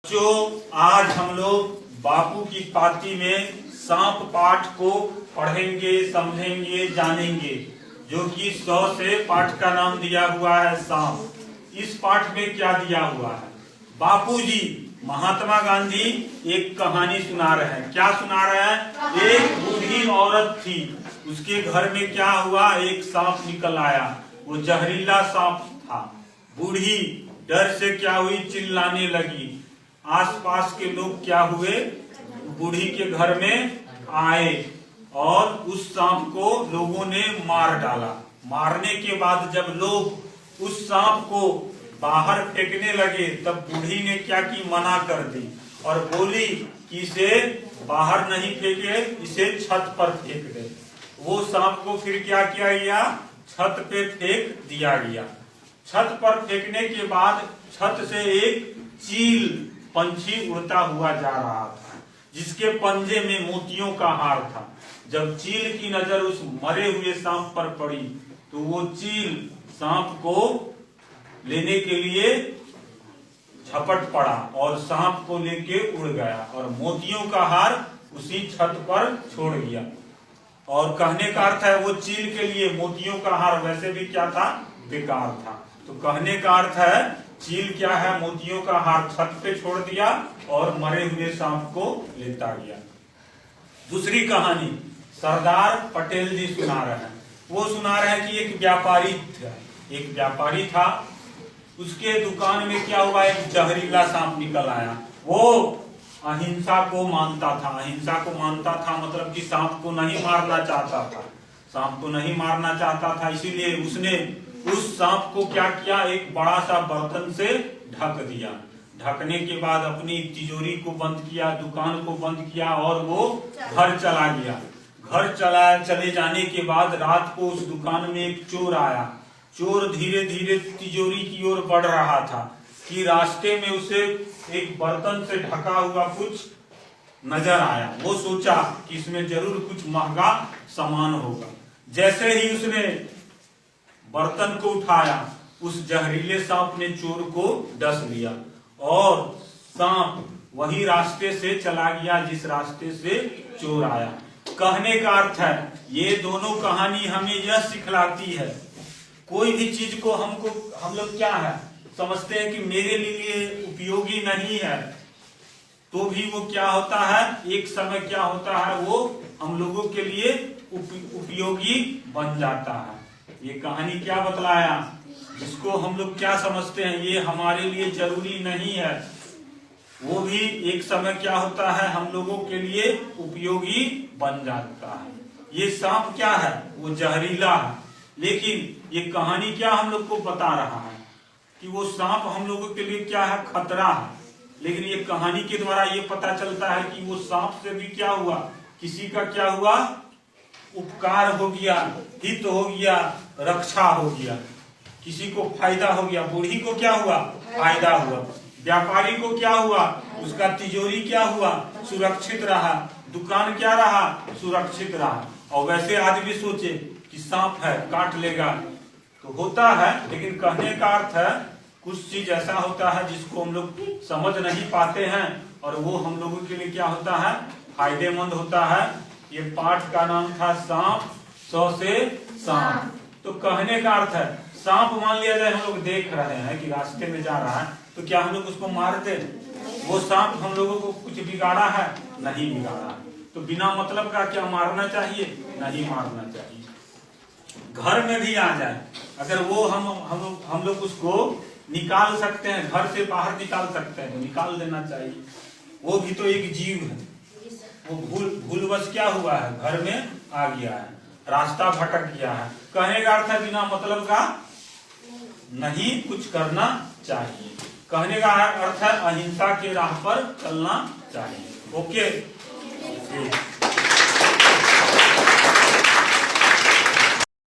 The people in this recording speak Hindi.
बच्चों, आज हम लोग बापू की पाती में सांप पाठ को पढ़ेंगे, समझेंगे, जानेंगे, जो कि 100 से पाठ का नाम दिया हुआ है सांप। इस पाठ में क्या दिया हुआ है? बापूजी महात्मा गांधी एक कहानी सुना रहे हैं। क्या सुना रहे हैं? एक बूढ़ी औरत थी, उसके घर में क्या हुआ, एक सांप निकल आया। वो जहरीला सांप था। बूढ़ी डर से क्या हुई, चिल्लाने लगी। आसपास के लोग क्या हुए, बूढ़ी के घर में आए और उस सांप को लोगों ने मार डाला। मारने के बाद जब लोग उस सांप को बाहर फेंकने लगे, तब बूढ़ी ने क्या की, मना कर दी और बोली कि इसे बाहर नहीं फेंके, इसे छत पर फेंक दे। वो सांप को फिर क्या किया गया, छत पे फेंक दिया गया। छत पर फेंकने के बाद छत से एक चील पंछी उड़ता हुआ जा रहा था, जिसके पंजे में मोतियों का हार था। जब चील की नजर उस मरे हुए सांप पर पड़ी, तो वो चील सांप को लेने के लिए झपट पड़ा और सांप को लेके उड़ गया और मोतियों का हार उसी छत पर छोड़ गया। और कहने का अर्थ है, वो चील के लिए मोतियों का हार वैसे भी क्या था, बेकार था। तो कहने का अर्थ है, चील क्या है, मोतियों का हार छत पे छोड़ दिया और मरे हुए सांप को लेता गया। दूसरी कहानी सरदार पटेल जी सुना रहे हैं। वो सुना रहे हैं कि एक व्यापारी था, उसके दुकान में क्या हुआ, एक जहरीला सांप निकल आया। वो अहिंसा को मानता था। अहिंसा को मानता था मतलब कि सांप को नहीं मारना चाहता था। सांप को नहीं मारना चाहता था, इसीलिए उसने उस सांप को क्या किया, एक बड़ा सा बर्तन से ढक दिया। ढकने के बाद अपनी तिजोरी को बंद किया, दुकान को बंद किया और वो घर चला गया। चले जाने के बाद रात को उस दुकान में एक चोर आया। चोर धीरे धीरे तिजोरी की ओर बढ़ रहा था कि रास्ते में उसे एक बर्तन से ढका हुआ कुछ नजर आया। वो सोचा कि इसमें जरूर कुछ महंगा सामान होगा। जैसे ही उसने बर्तन को उठाया, उस जहरीले सांप ने चोर को डस लिया और सांप वही रास्ते से चला गया जिस रास्ते से चोर आया। कहने का अर्थ है, ये दोनों कहानी हमें यह सिखलाती है, कोई भी चीज को हम लोग क्या है समझते हैं कि मेरे लिए उपयोगी नहीं है, तो भी वो क्या होता है, एक समय क्या होता है, वो हम लोगों के लिए उपयोगी बन जाता है। ये कहानी क्या बतलाया, जिसको हम लोग क्या समझते हैं ये हमारे लिए जरूरी नहीं है, वो भी एक समय क्या होता है, हम लोगों के लिए उपयोगी बन जाता है। ये सांप क्या है, वो जहरीला है, लेकिन ये कहानी क्या हम लोग को बता रहा है कि वो सांप हम लोगों के लिए क्या है, खतरा है। लेकिन ये कहानी के द्वारा ये पता चलता है कि वो सांप से भी क्या हुआ, किसी का क्या हुआ, उपकार हो गया, हित हो गया, रक्षा हो गया, किसी को फायदा हो गया। बूढ़ी को क्या हुआ, फायदा हुआ। व्यापारी को क्या हुआ, उसका तिजोरी क्या हुआ, सुरक्षित रहा। दुकान क्या रहा, सुरक्षित रहा। और वैसे आदमी सोचे कि सांप है, काट लेगा, तो होता है, लेकिन कहने का अर्थ है, कुछ चीज ऐसा होता है जिसको हम लोग समझ नहीं पाते हैं और वो हम लोगों के लिए क्या होता है, फायदेमंद होता है। ये पाठ का नाम था सांप 100 से सांप। तो कहने का अर्थ है, सांप मान लिया जाए हम लोग देख रहे हैं कि रास्ते में जा रहा है, तो क्या हम लोग उसको मार दे? वो सांप हम लोगों को कुछ बिगाड़ा है? नहीं बिगाड़ा। तो बिना मतलब का क्या मारना चाहिए? नहीं मारना चाहिए। घर में भी आ जाए, अगर वो हम लोग उसको निकाल सकते हैं, घर से बाहर निकाल सकते हैं, तो निकाल देना चाहिए। वो भी तो एक जीव है। वो भूलवश क्या हुआ है, घर में आ गया है, रास्ता भटक गया है। कहने का अर्थ है, बिना मतलब का नहीं कुछ करना चाहिए। कहने का अर्थ है, अहिंसा के राह पर चलना चाहिए। ओके।